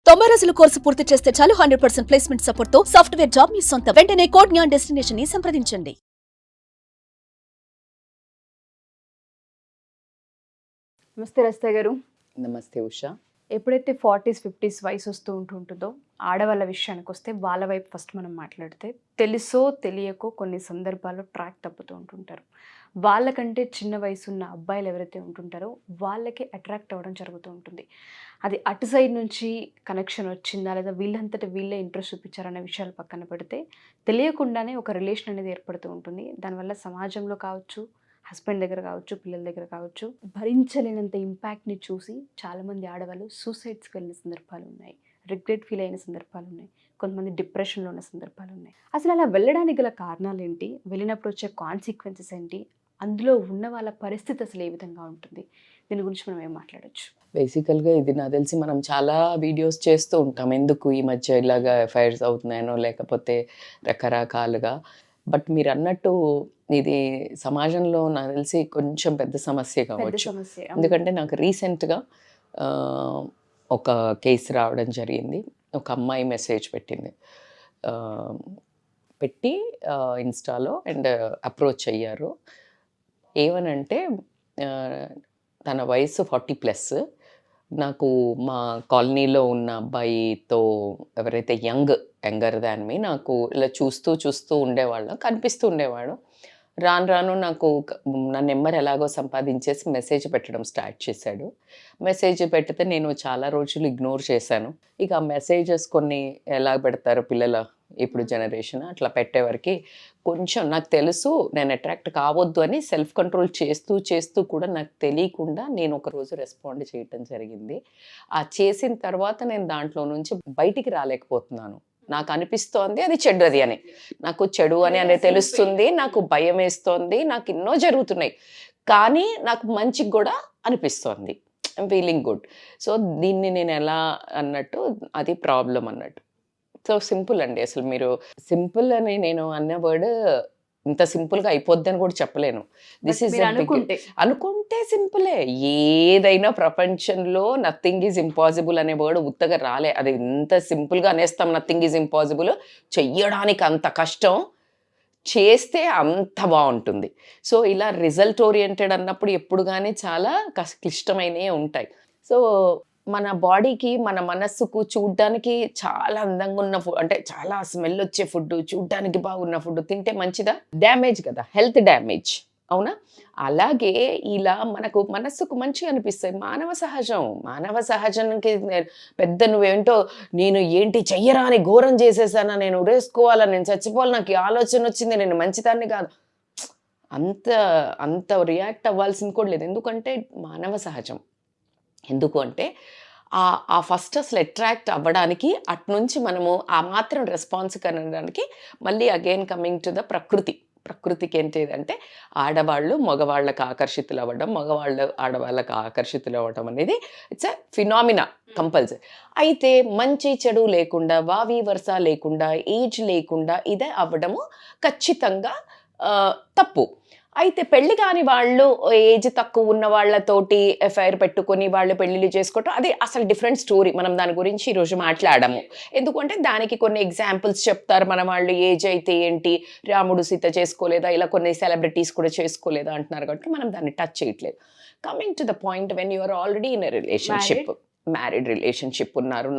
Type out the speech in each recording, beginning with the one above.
90 రోజుల కోర్సు పూర్తి చేస్తే చాలు 100% ప్లేస్మెంట్ సపోర్ట్ తో సాఫ్ట్వేర్ జాబ్ మీ సొంతం. వెంటనే కోడ్ జ్ఞాన్ డెస్టినేషన్ ని సంప్రదించండి. నమస్తే రస్తా గారు. నమస్తే ఉషా. ఎప్పుడైతే 40s 50s వయసు వస్తూ ఉంటుందో ఆడవాళ్ళ విషయానికి వస్తే వాళ్ళ వైపు ఫస్ట్ మనం మాట్లాడితే తెలుసో తెలియకో కొన్ని సందర్భాల్లో ట్రాక్ తప్పుతూ ఉంటుంటారు. వాళ్ళకంటే చిన్న వయసు ఉన్న అబ్బాయిలు ఎవరైతే ఉంటుంటారో వాళ్ళకి అట్రాక్ట్ అవ్వడం జరుగుతూ ఉంటుంది. అది అటు సైడ్ నుంచి కనెక్షన్ వచ్చిందా లేదా వీళ్ళంతటా వీళ్ళే ఇంట్రెస్ట్ చూపించారనే విషయాలు పక్కన పెడితే తెలియకుండానే ఒక రిలేషన్ అనేది ఏర్పడుతూ ఉంటుంది. దానివల్ల సమాజంలో కావచ్చు, హస్బెండ్ దగ్గర కావచ్చు, పిల్లల దగ్గర కావచ్చు, భరించలేనంత ఇంపాక్ట్ని చూసి చాలామంది ఆడవాళ్ళు సూసైడ్స్కి వెళ్ళిన సందర్భాలు ఉన్నాయి, రిగ్రెట్ ఫీల్ అయిన సందర్భాలు ఉన్నాయి, కొంతమంది డిప్రెషన్లో ఉన్న సందర్భాలు ఉన్నాయి. అసలు అలా వెళ్ళడానికి గల కారణాలు ఏంటి, వెళ్ళినప్పుడు వచ్చే కాన్సిక్వెన్సెస్ ఏంటి, అందులో ఉన్న వాళ్ళ పరిస్థితి అసలు ఏ విధంగా ఉంటుంది, దీని గురించి మనం ఏం మాట్లాడచ్చు? బేసికల్గా ఇది నాకు తెలిసి మనం చాలా వీడియోస్ చేస్తూ ఉంటాం, ఎందుకు ఈ మధ్య ఇలాగా ఎఫ్ఐఆర్స్ అవుతున్నాయనో లేకపోతే రకరకాలుగా. బట్ మీరు అన్నట్టు ఇది సమాజంలో నాకు తెలిసి కొంచెం పెద్ద సమస్య కావచ్చు. ఎందుకంటే నాకు రీసెంట్గా ఒక కేసు రావడం జరిగింది. ఒక అమ్మాయి మెసేజ్ పెట్టింది, పెట్టి ఇన్స్టాలో అండ్ అప్రోచ్ అయ్యారు. ఏమనంటే తన వయసు 40+, నాకు మా కాలనీలో ఉన్న అబ్బాయితో ఎవరైతే యంగర్ దాన్ మీ నాకు ఇలా చూస్తూ ఉండేవాళ్ళం, కనిపిస్తూ ఉండేవాడు. రాను రాను నాకు నా నెంబర్ ఎలాగో సంపాదించేసి మెసేజ్ పెట్టడం స్టార్ట్ చేశాడు. మెసేజ్ పెడితే నేను చాలా రోజులు ఇగ్నోర్ చేశాను. ఇక ఆ మెసేజెస్ కొన్ని ఎలా పెడతారు పిల్లల ఇప్పుడు జనరేషన్, అట్లా పెట్టేవారికి కొంచెం నాకు తెలుసు నేను అట్రాక్ట్ కావద్దు అని సెల్ఫ్ కంట్రోల్ చేస్తూ కూడా నాకు తెలియకుండా నేను ఒకరోజు రెస్పాండ్ చేయటం జరిగింది. ఆ చేసిన తర్వాత నేను దాంట్లో నుంచి బయటికి రాలేకపోతున్నాను. నాకు అనిపిస్తోంది అది చెడ్డది అని, నాకు చెడు అని అనేది తెలుస్తుంది, నాకు భయం వేస్తోంది, నాకు ఎన్నో జరుగుతున్నాయి, కానీ నాకు మంచిగా కూడా అనిపిస్తోంది, ఐమ్ ఫీలింగ్ గుడ్. సో దీన్ని నేను ఎలా అన్నట్టు అది ప్రాబ్లం అన్నట్టు. సో సింపుల్ అండి, అసలు మీరు సింపుల్ అని నేను అన్న వర్డ్ ఇంత సింపుల్గా అయిపోద్ది అని కూడా చెప్పలేను. దిస్ ఈజ్ అనుకుంటే సింపులే. ఏదైనా ప్రపంచంలో నథింగ్ ఈజ్ ఇంపాసిబుల్ అనే వర్డ్ ఉత్తగా రాలే. అది ఇంత సింపుల్గా అనేస్తాం, నథింగ్ ఈజ్ ఇంపాసిబుల్. చెయ్యడానికి అంత కష్టం, చేస్తే అంత బాగుంటుంది. సో ఇలా రిజల్ట్ ఓరియంటెడ్ అన్నప్పుడు ఎప్పుడు కానీ చాలా క్లిష్టమైనవి ఉంటాయి. సో మన బాడీకి మన మనస్సుకు చూడ్డానికి చాలా అందంగా ఉన్న ఫుడ్, అంటే చాలా స్మెల్ వచ్చే ఫుడ్, చూడ్డానికి బాగున్న ఫుడ్ తింటే మంచిదా? డ్యామేజ్ కదా, హెల్త్ డ్యామేజ్, అవునా? అలాగే ఇలా మనకు మనస్సుకు మంచిగా అనిపిస్తాయి, మానవ సహజానికి పెద్ద నువ్వేంటో నేను ఏంటి చెయ్యరా అని ఘోరం చేసేసానా, నేను ఉరేసుకోవాలా, నేను చచ్చిపోవాలి, నాకు ఈ ఆలోచన వచ్చింది, నేను మంచిదాన్ని కాదు, అంత రియాక్ట్ అవ్వాల్సింది కూడా లేదు. ఎందుకంటే మానవ సహజం. ఎందుకు అంటే ఆ ఫస్ట్ అసలు అట్రాక్ట్ అవ్వడానికి అట్నుంచి మనము ఆ మాత్రం రెస్పాన్స్ కనడానికి మళ్ళీ అగైన్ కమింగ్ టు ద ప్రకృతికి ఏంటిదంటే ఆడవాళ్ళు మగవాళ్ళకి ఆకర్షితులు అవ్వడం, మగవాళ్ళు ఆడవాళ్ళకి ఆకర్షితులు అవ్వడం అనేది ఇట్స్ ఎ ఫినామినా కంపల్సరీ. అయితే మంచి చెడు లేకుండా, వావి వరుస లేకుండా, ఏజ్ లేకుండా ఇదే అవ్వడము ఖచ్చితంగా తప్పు. అయితే పెళ్లి కాని వాళ్ళు, ఏజ్ తక్కువ ఉన్న వాళ్ళతోటి ఎఫ్ఐఆర్ పెట్టుకొని వాళ్ళు పెళ్లిళ్ళు చేసుకోవటం అది అసలు డిఫరెంట్ స్టోరీ. మనం దాని గురించి ఈరోజు మాట్లాడము. ఎందుకంటే దానికి కొన్ని ఎగ్జాంపుల్స్ చెప్తారు మన వాళ్ళు. ఏజ్ అయితే ఏంటి, రాముడు సీత చేసుకోలేదా, ఇలా కొన్ని సెలబ్రిటీస్ కూడా చేసుకోలేదా అంటున్నారు కాబట్టి మనం దాన్ని టచ్ చేయట్లేదు. Coming to the point, when you are already in a relationship, married relationship ఉన్నారు,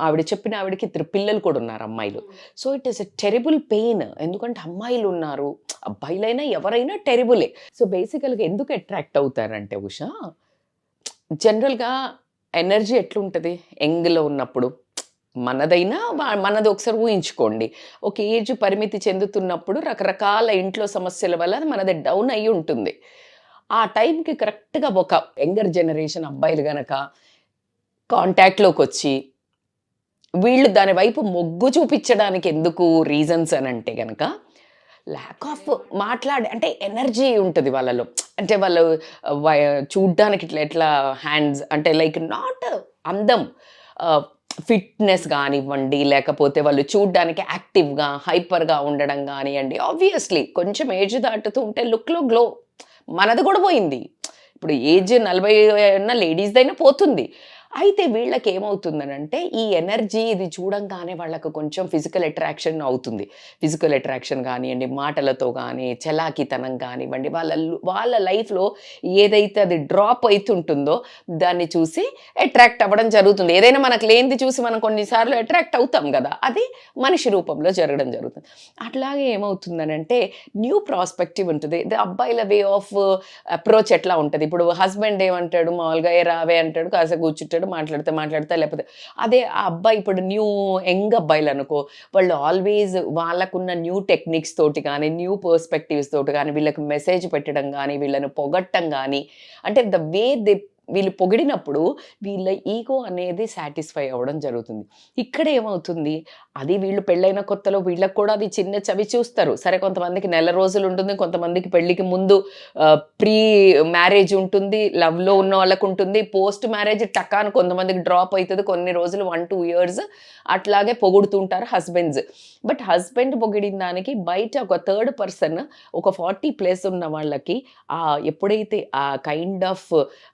ఆవిడ చెప్పిన ఆవిడకి 3 పిల్లలు కూడా ఉన్నారు, అమ్మాయిలు. So it is a terrible pain. ఎందుకంటే అమ్మాయిలు ఉన్నారు, అబ్బాయిలైనా ఎవరైనా టెరిబులే. సో బేసికల్గా ఎందుకు అట్రాక్ట్ అవుతారంటే ఉషా, జనరల్గా ఎనర్జీ ఎట్లుంటుంది యంగ్లో ఉన్నప్పుడు, మనది ఒకసారి ఊహించుకోండి. ఒక ఏజ్ పరిమితి చెందుతున్నప్పుడు రకరకాల ఇంట్లో సమస్యల వల్ల మనది డౌన్ అయ్యి ఉంటుంది. ఆ టైంకి కరెక్ట్గా ఒక యంగర్ జనరేషన్ అబ్బాయిలు గనక కాంటాక్ట్లోకి వచ్చి వీళ్ళు దాని వైపు మొగ్గు చూపించడానికి ఎందుకు రీజన్స్ అని అంటే కనుక ల్యాక్ ఆఫ్ అంటే ఎనర్జీ ఉంటుంది వాళ్ళలో. అంటే వాళ్ళు చూడ్డానికి ఎట్లా హ్యాండ్స్ అంటే లైక్ నాట్ అందం, ఫిట్నెస్ కానివ్వండి, లేకపోతే వాళ్ళు చూడ్డానికి యాక్టివ్గా హైపర్గా ఉండడం కానివ్వండి. ఆబ్వియస్లీ కొంచెం ఏజ్ దాటుతూ ఉంటే లుక్లో గ్లో, మనది కూడా పోయింది. ఇప్పుడు ఏజ్ 40 ఉన్న లేడీస్దైనా పోతుంది. అయితే వీళ్ళకి ఏమవుతుందనంటే ఈ ఎనర్జీ ఇది చూడంగానే వాళ్ళకు కొంచెం ఫిజికల్ అట్రాక్షన్ అవుతుంది. ఫిజికల్ అట్రాక్షన్ కానివ్వండి, మాటలతో కానీ, చలాకితనం కానివ్వండి, వాళ్ళ లైఫ్లో ఏదైతే అది డ్రాప్ అవుతుంటుందో దాన్ని చూసి అట్రాక్ట్ అవ్వడం జరుగుతుంది. ఏదైనా మనకు లేనిది చూసి మనం కొన్నిసార్లు అట్రాక్ట్ అవుతాం కదా, అది మనిషి రూపంలో జరగడం జరుగుతుంది. అట్లాగే ఏమవుతుందనంటే న్యూ ప్రాస్పెక్టివ్ ఉంటుంది. అబ్బాయిల వే ఆఫ్ అప్రోచ్ ఎట్లా ఉంటుంది, ఇప్పుడు హస్బెండ్ ఏమంటాడు మామూలుగా ఏ రావే అంటాడు, కాసేపు కూర్చుంటాడు, మాట్లాడితే లేకపోతే అదే ఆ అబ్బాయి ఇప్పుడు న్యూ యంగ్ అబ్బాయిలు అనుకో, వాళ్ళు ఆల్వేస్ వాళ్ళకున్న న్యూ టెక్నిక్స్ తోటి కానీ న్యూ పర్స్పెక్టివ్స్ తోటి కానీ వీళ్ళకి మెసేజ్ పెట్టడం కానీ వీళ్ళని పొగట్టం కానీ, అంటే ద వే దే వీళ్ళు పొగిడినప్పుడు వీళ్ళ ఈగో అనేది సాటిస్ఫై అవ్వడం జరుగుతుంది. ఇక్కడ ఏమవుతుంది, అది వీళ్ళు పెళ్ళైన కొత్తలో వీళ్ళకి కూడా అది చిన్న చవి చూస్తారు. సరే కొంతమందికి నెల రోజులు ఉంటుంది, కొంతమందికి పెళ్ళికి ముందు ప్రీ మ్యారేజ్ ఉంటుంది, లవ్లో ఉన్న వాళ్ళకు ఉంటుంది, పోస్ట్ మ్యారేజ్ టకాన్ కొంతమందికి డ్రాప్ అవుతుంది, కొన్ని రోజులు 1-2 years అట్లాగే పొగుడుతుంటారు హస్బెండ్స్. బట్ హస్బెండ్ పొగిడిన దానికి బయట ఒక థర్డ్ పర్సన్ ఒక 40+ ఉన్న వాళ్ళకి ఎప్పుడైతే ఆ కైండ్ ఆఫ్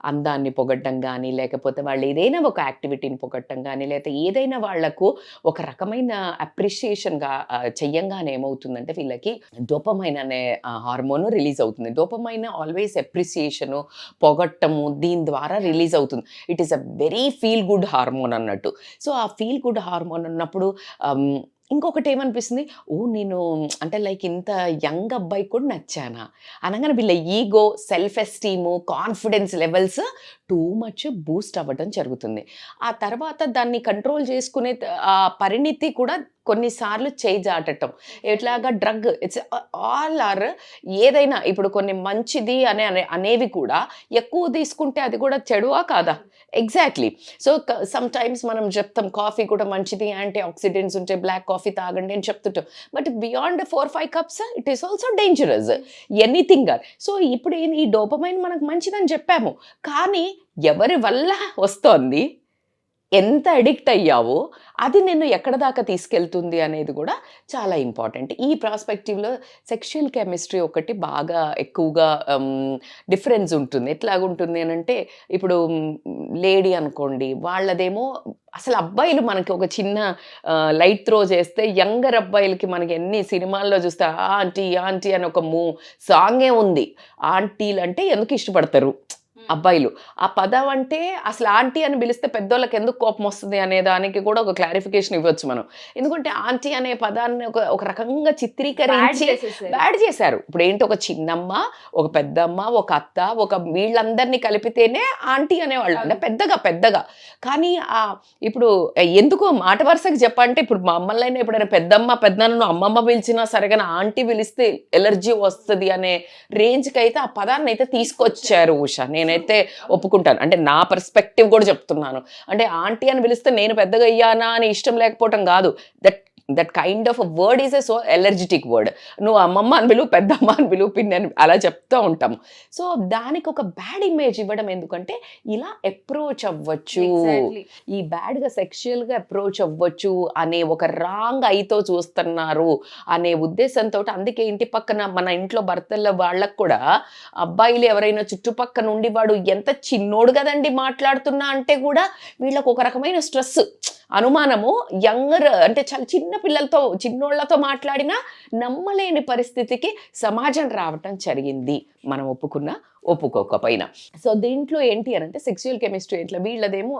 అందాన్ని పొగట్టం కానీ, లేకపోతే వాళ్ళు ఏదైనా ఒక యాక్టివిటీని పొగట్టం కానీ, లేకపోతే ఏదైనా వాళ్లకు ఒక రకమైన అప్రిషియేషన్గా చెయ్యంగానే ఏమవుతుందంటే వీళ్ళకి డోపమైన్ అనే హార్మోన్ రిలీజ్ అవుతుంది. డోపమైన్ ఆల్వేస్ అప్రిసియేషను, పొగట్టము, దీని ద్వారా రిలీజ్ అవుతుంది. It is a very feel good hormone అన్నట్టు. సో ఆ ఫీల్ గుడ్ హార్మోన్ ఉన్నప్పుడు ఇంకొకటి ఏమనిపిస్తుంది, నేను అంటే లైక్ ఇంత యంగ్ అబ్బాయి కూడా నచ్చానా అనగానే వీళ్ళ ego, self esteem, confidence levels too much Boost అవ్వడం జరుగుతుంది. ఆ తర్వాత దాన్ని కంట్రోల్ చేసుకునే ఆ పరిణితి కూడా కొన్నిసార్లు చేయి జాటటం, ఎట్లాగా డ్రగ్, ఇట్స్ ఆల్ ఆర్ ఏదైనా ఇప్పుడు కొన్ని మంచిది అనేవి కూడా ఎక్కువ తీసుకుంటే అది కూడా చెడువా కాదా? ఎగ్జాక్ట్లీ. సో సమ్ టైమ్స్ మనం చెప్తాం కాఫీ కూడా మంచిది, యాంటీ ఆక్సిడెంట్స్ ఉంటే బ్లాక్ కాఫీ తాగండి అని చెప్తుంటాం. But beyond 4-5 cups it is also dangerous, anything. So ఇప్పుడు ఈ డోపమైన్ మనకు మంచిదని చెప్పాము, కానీ ఎవరి వల్ల వస్తోంది, ఎంత అడిక్ట్ అయ్యావో అది నిన్ను ఎక్కడ దాకా తీసుకెళ్తుంది అనేది కూడా చాలా ఇంపార్టెంట్. ఈ ప్రాస్పెక్టివ్లో సెక్షువల్ కెమిస్ట్రీ ఒకటి బాగా ఎక్కువగా డిఫరెన్స్ ఉంటుంది. ఎట్లాగుంటుంది అని అంటే, ఇప్పుడు లేడీ అనుకోండి, వాళ్ళదేమో అసలు అబ్బాయిలు మనకి ఒక చిన్న లైట్ త్రో చేస్తే యంగర్ అబ్బాయిలకి మనకి ఎన్ని సినిమాల్లో చూస్తే ఆంటీ ఆంటీ అని ఒక సాంగే ఉంది. ఆంటీలు అంటే ఎందుకు ఇష్టపడతారు అబ్బాయిలు? ఆ పదం అంటే అసలు ఆంటీ అని పిలిస్తే పెద్దోళ్ళకి ఎందుకు కోపం వస్తుంది అనే దానికి కూడా ఒక క్లారిఫికేషన్ ఇవ్వచ్చు మనం. ఎందుకంటే ఆంటీ అనే పదాన్ని ఒక రకంగా చిత్రీకరించి బ్యాడ్ చేశారు. ఇప్పుడు ఏంటి, ఒక చిన్నమ్మ, ఒక పెద్దమ్మ, ఒక అత్త, ఒక వీళ్ళందరినీ కలిపితేనే ఆంటీ అనేవాళ్ళు, అంటే పెద్దగా. కానీ ఇప్పుడు ఎందుకు మాట వరుసకి చెప్పంటే, ఇప్పుడు మా అమ్మలైనా ఎప్పుడైనా పెద్దమ్మ పెద్దనను అమ్మమ్మ పిలిచినా సరిగా ఆంటీ పిలిస్తే ఎలర్జీ వస్తుంది అనే రేంజ్కి అయితే ఆ పదాన్ని అయితే తీసుకొచ్చారు ఉషా. నేనైతే ఒప్పుకుంటాను, అంటే నా పర్స్పెక్టివ్ కూడా చెప్తున్నాను. అంటే ఆంటీ అని పిలిస్తే నేను పెద్దగా అయ్యానా అని ఇష్టం లేకపోవటం కాదు, that kind of word is a so allergic word. నువ్వు అమ్మమ్మ అని పిలువు, పెద్దమ్మ అని పిలువు, పిన్ని అని అలా చెప్తూ ఉంటాము. సో దానికి ఒక బ్యాడ్ ఇమేజ్ ఇవ్వడం ఎందుకంటే ఇలా అప్రోచ్ అవ్వచ్చు, ఈ బ్యాడ్గా సెక్షువల్గా అప్రోచ్ అవ్వచ్చు అనే ఒక రాంగ్ ఐతో చూస్తున్నారు అనే ఉద్దేశంతో, అందుకే ఇంటి పక్కన మన ఇంట్లో భర్తల వాళ్ళకు కూడా అబ్బాయిలు ఎవరైనా చుట్టుపక్కల నుండి వాడు ఎంత చిన్నోడు కదండి మాట్లాడుతున్నా అంటే కూడా వీళ్ళకు ఒక రకమైన స్ట్రెస్, అనుమానము. యంగర్ అంటే చాలా చిన్న పిల్లలతో, చిన్నోళ్లతో మాట్లాడినా నమ్మలేని పరిస్థితికి సమాజం రావటం జరిగింది, మనం ఒప్పుకోకపోయినా. సో దీంట్లో ఏంటి అని అంటే సెక్సువల్ కెమిస్ట్రీ ఎట్లా, వీళ్ళదేమో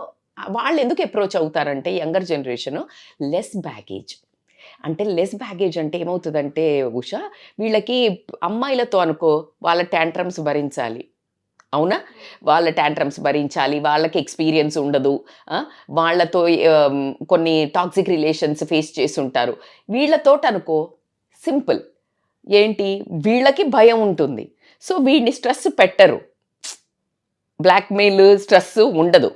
వాళ్ళు ఎందుకు అప్రోచ్ అవుతారంటే యంగర్ జనరేషను లెస్ బ్యాగేజ్. అంటే లెస్ బ్యాగేజ్ అంటే ఏమవుతుందంటే ఉషా, వీళ్ళకి అమ్మాయిలతో అనుకో వాళ్ళ ట్యాంట్రమ్స్ భరించాలి, అవునా, వాళ్ళ ట్యాంట్రమ్స్ భరించాలి, వాళ్ళకి ఎక్స్పీరియన్స్ ఉండదు, వాళ్ళతో కొన్ని టాక్సిక్ రిలేషన్స్ ఫేస్ చేసి ఉంటారు. వీళ్ళతో అనుకో సింపుల్ ఏంటి, వీళ్ళకి భయం ఉంటుంది, సో వీడిని స్ట్రెస్ పెట్టరు, బ్లాక్మెయిల్ స్ట్రెస్ ఉండదు.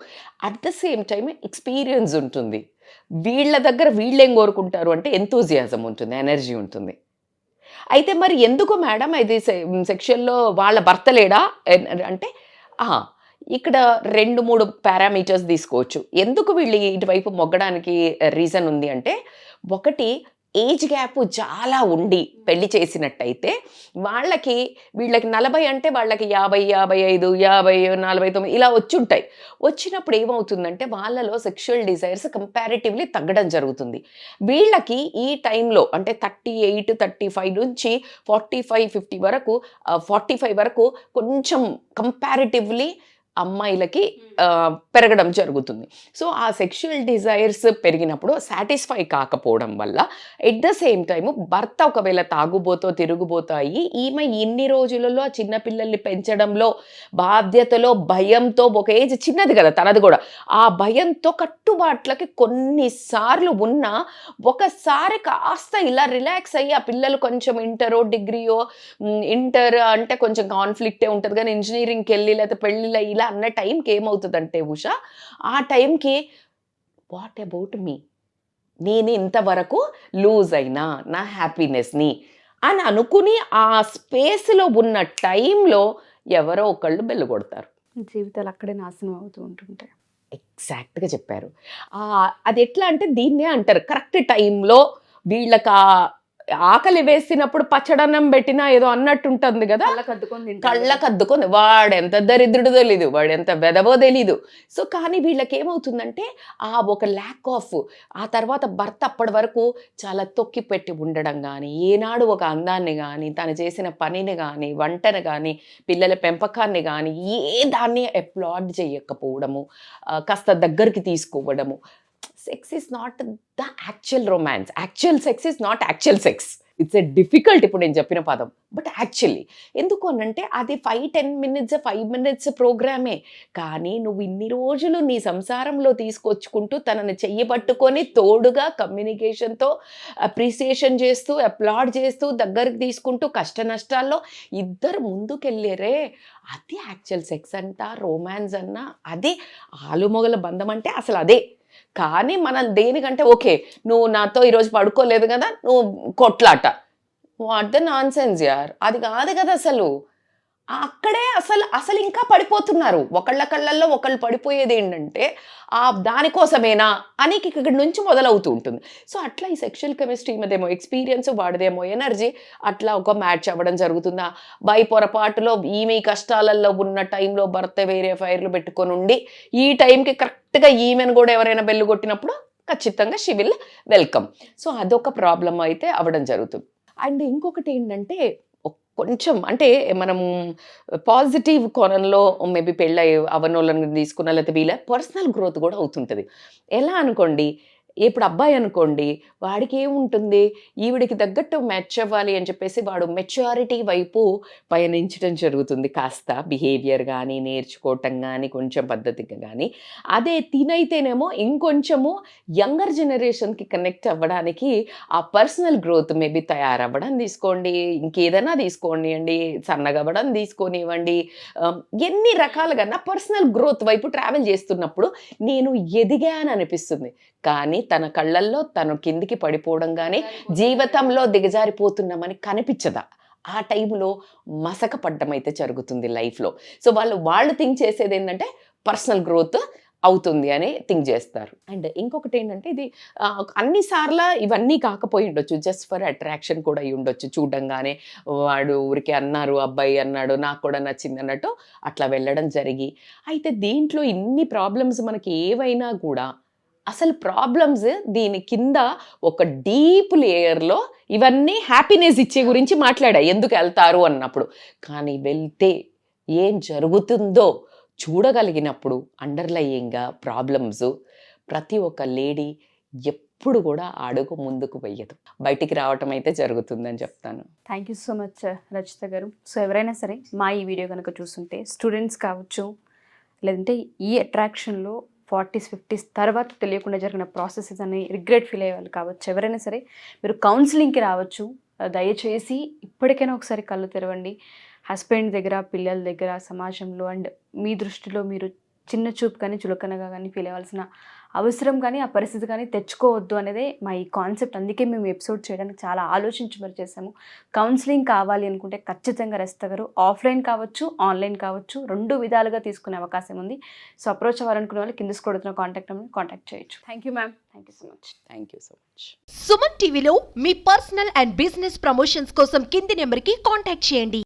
At the same time experience ఉంటుంది. వీళ్ళ దగ్గర వీళ్ళేం కోరుకుంటారు అంటే ఎంతూజియాజం ఉంటుంది, ఎనర్జీ ఉంటుంది. అయితే మరి ఎందుకు మేడం ఇది సెక్షన్లో వాళ్ళ భర్త లేడా అంటే, ఇక్కడ 2-3 పారామీటర్స్ తీసుకోవచ్చు ఎందుకు వీళ్ళు ఇటువైపు మొగ్గడానికి రీజన్ ఉంది అంటే, ఒకటి ఏజ్ గ్యాప్ చాలా ఉండి పెళ్లి చేసినట్టయితే వీళ్ళకి 40 అంటే వాళ్ళకి 50, 55, 50, 49 ఇలా వచ్చుంటాయి. వచ్చినప్పుడు ఏమవుతుందంటే వాళ్ళలో సెక్షువల్ డిజైర్స్ కంపారిటివ్లీ తగ్గడం జరుగుతుంది. వీళ్ళకి ఈ టైంలో అంటే 38, 35 నుంచి 45, 50 వరకు 45 వరకు కొంచెం కంపారిటివ్లీ అమ్మాయిలకి పెరగడం జరుగుతుంది. సో ఆ సెక్షువల్ డిజైర్స్ పెరిగినప్పుడు సాటిస్ఫై కాకపోవడం వల్ల ఎట్ ద సేమ్ టైము భర్త ఒకవేళ తాగుబోతో తిరుగుబోతో అయ్యి ఈమె ఇన్ని రోజులలో ఆ చిన్నపిల్లల్ని పెంచడంలో బాధ్యతలో భయంతో ఒక ఏజ్ చిన్నది కదా తనది కూడా, ఆ భయంతో కట్టుబాట్లకి కొన్నిసార్లు ఉన్నా ఒకసారి కాస్త ఇలా రిలాక్స్ అయ్యి ఆ పిల్లలు కొంచెం డిగ్రీయో ఇంటర్ అంటే కొంచెం కాన్ఫ్లిక్టే ఉంటుంది కానీ ఇంజనీరింగ్కి వెళ్ళి లేకపోతే పెళ్ళిళ్ళ ఇలా అన్న టైంకి ఏమవుతుందంటే ఉషా, ఆ టైంకి వాట్ అబౌట్ మీ, నేను ఇంతవరకు లూజ్ అయినా నా హ్యాపీనెస్ని అని అనుకుని ఆ స్పేస్లో ఉన్న టైంలో ఎవరో ఒకళ్ళు బెల్లు కొడతారు. జీవితాలు అక్కడే నాశనం అవుతూ ఉంటుంటాయి. ఎగ్జాక్ట్గా చెప్పారు. అది ఎట్లా అంటే దీన్నే అంటారు కరెక్ట్ టైంలో వీళ్ళకి ఆకలి వేసినప్పుడు పచ్చడన్నం పెట్టినా ఏదో అన్నట్టు ఉంటుంది కదా, కళ్ళకద్దుకొని వాడెంత దరిద్రుడు తెలీదు, వాడెంత వెదవో తెలీదు. సో కానీ వీళ్ళకి ఏమవుతుందంటే ఆ ఒక ల్యాక్ ఆఫ్, ఆ తర్వాత భర్త అప్పటి వరకు చాలా తొక్కి పెట్టి ఉండడం కానీ, ఏనాడు ఒక అందాన్ని కానీ, తను చేసిన పనిని కానీ, వంటను కానీ, పిల్లల పెంపకాన్ని కానీ ఏ దాన్ని అప్లాడ్ చేయకపోవడము, కాస్త దగ్గరికి తీసుకోవడము. Sex is not the actual romance. Actual sex is not actual sex. It's a difficult, ఇప్పుడు నేను చెప్పిన పదం, బట్ యాక్చువల్లీ ఎందుకు అనంటే అది 5-10 minutes 5 minutes ప్రోగ్రామే. కానీ నువ్వు ఇన్ని రోజులు నీ సంసారంలో తీసుకొచ్చుకుంటూ తనని చెయ్యబట్టుకొని తోడుగా కమ్యూనికేషన్తో అప్రిసియేషన్ చేస్తూ అప్లాడ్ చేస్తూ దగ్గరికి తీసుకుంటూ కష్ట నష్టాల్లో ఇద్దరు ముందుకెళ్ళారే, అది యాక్చువల్ సెక్స్ అంట, రొమాన్స్ అన్న, అది ఆలుమొగల బంధం అంటే అసలు అదే. కానీ మనం దేనికంటే ఓకే నువ్వు నాతో ఈరోజు పడుకోలేదు కదా నువ్వు కొట్లాట, వాట్ ద నాన్ సెన్స్ యార్, అది కాదు కదా అసలు. అక్కడే అసలు ఇంకా పడిపోతున్నారు. ఒకళ్ళ కళ్ళల్లో ఒకళ్ళు పడిపోయేది ఏంటంటే దానికోసమేనా అని ఇక్కడి నుంచి మొదలవుతూ ఉంటుంది. సో అట్లా ఈ సెక్షువల్ కెమిస్ట్రీ మధ్యేమో ఎక్స్పీరియన్స్, వాడిదేమో ఎనర్జీ, అట్లా ఒక మ్యాచ్ అవ్వడం జరుగుతుందా. బై పొరపాటులో ఈమె కష్టాలలో ఉన్న టైంలో భర్త వేరే ఫైర్లు పెట్టుకొని ఉండి ఈ టైంకి కరెక్ట్గా ఈమెను కూడా ఎవరైనా బెల్లు కొట్టినప్పుడు ఖచ్చితంగా షీ విల్ వెల్కమ్. సో అదొక ప్రాబ్లం అయితే అవ్వడం జరుగుతుంది. అండ్ ఇంకొకటి ఏంటంటే కొంచెం అంటే మనం పాజిటివ్ కోణంలో మేబీ పెళ్ళి అవనోళ్ళని తీసుకున్న లేకపోతే వీళ్ళ పర్సనల్ గ్రోత్ కూడా అవుతుంటుంది. ఎలా అనుకోండి, ఇప్పుడు అబ్బాయి అనుకోండి, వాడికి ఏముంటుంది, ఈవిడికి తగ్గట్టు మ్యాచ్ అవ్వాలి అని చెప్పేసి వాడు మెచ్యూరిటీ వైపు పయనించడం జరుగుతుంది. కాస్త బిహేవియర్ కానీ నేర్చుకోవటం కానీ కొంచెం పద్ధతిగా కానీ. అదే తినైతేనేమో ఇంకొంచెము యంగర్ జనరేషన్కి కనెక్ట్ అవ్వడానికి ఆ పర్సనల్ గ్రోత్ మేబీ తయారవ్వడం తీసుకోండి, ఇంకేదైనా తీసుకోండి అండి, సన్నగా అవ్వడం తీసుకొనివ్వండి, ఎన్ని రకాలుగా నా పర్సనల్ గ్రోత్ వైపు ట్రావెల్ చేస్తున్నప్పుడు నేను ఎదిగాను అనిపిస్తుంది. కానీ తన కళ్ళల్లో తను కిందికి పడిపోవడం కానీ జీవితంలో దిగజారిపోతున్నామని కనిపించదా. ఆ టైంలో మసక పడ్డం అయితే జరుగుతుంది లైఫ్లో. సో వాళ్ళు థింక్ చేసేది ఏంటంటే పర్సనల్ గ్రోత్ అవుతుంది అని థింక్ చేస్తారు. అండ్ ఇంకొకటి ఏంటంటే ఇది అన్నిసార్లు ఇవన్నీ కాకపోయి ఉండొచ్చు, జస్ట్ ఫర్ అట్రాక్షన్ కూడా అయి ఉండొచ్చు. చూడంగానే వాడు ఊరికి అన్నారు, అబ్బాయి అన్నాడు, నాకు కూడా నచ్చింది అన్నట్టు అట్లా వెళ్ళడం జరిగి. అయితే దీంట్లో ఇన్ని ప్రాబ్లమ్స్ మనకి ఏవైనా కూడా అసలు ప్రాబ్లమ్స్ దీని కింద ఒక డీప్ లేయర్లో ఇవన్నీ హ్యాపీనెస్ ఇచ్చే గురించి మాట్లాడా ఎందుకు వెళ్తారు అన్నప్పుడు. కానీ వెళ్తే ఏం జరుగుతుందో చూడగలిగినప్పుడు అండర్లయింగ్గా ప్రాబ్లమ్స్ ప్రతి ఒక్క లేడీ ఎప్పుడు కూడా అడుగు ముందుకు వెయ్యదు, బయటికి రావటం అయితే జరుగుతుందని చెప్తాను. Thank you so much Rachitha గారు. సో ఎవరైనా సరే మా ఈ వీడియో కనుక చూస్తుంటే స్టూడెంట్స్ కావచ్చు, లేదంటే ఈ అట్రాక్షన్లో 40s 50s తర్వాత తెలియకుండా జరిగిన ప్రాసెసెస్ అని రిగ్రెట్ ఫీల్ అయ్యే వాళ్ళు కావచ్చు, ఎవరైనా సరే మీరు కౌన్సిలింగ్కి రావచ్చు. దయచేసి ఇప్పటికైనా ఒకసారి కళ్ళు తెరవండి. హస్బెండ్ దగ్గర, పిల్లల దగ్గర, సమాజంలో అండ్ మీ దృష్టిలో మీరు చిన్న చూపు కానీ చులకనగా కానీ ఫీల్ అవ్వాల్సిన అవసరం కానీ ఆ పరిస్థితి కానీ తెచ్చుకోవద్దు అనేదే మా ఈ కాన్సెప్ట్. అందుకే మేము ఎపిసోడ్ చేయడానికి చాలా ఆలోచించి మరి చేసాము. కౌన్సిలింగ్ కావాలి అనుకుంటే ఖచ్చితంగా రజిత గారు ఆఫ్లైన్ కావచ్చు, ఆన్లైన్ కావచ్చు, 2 విధాలుగా తీసుకునే అవకాశం ఉంది. సో అప్రోచ్ అవ్వాలనుకునే వాళ్ళు కింద స్క్రోల్ అవుతున్న కాంటాక్ట్ నెంబర్ని కాంటాక్ట్ చేయొచ్చు. Thank you ma'am, thank you so much. Thank you so much. Suman టీవీలో మీ పర్సనల్ అండ్ బిజినెస్ ప్రమోషన్స్ కోసం కింది నెంబర్కి కాంటాక్ట్ చేయండి.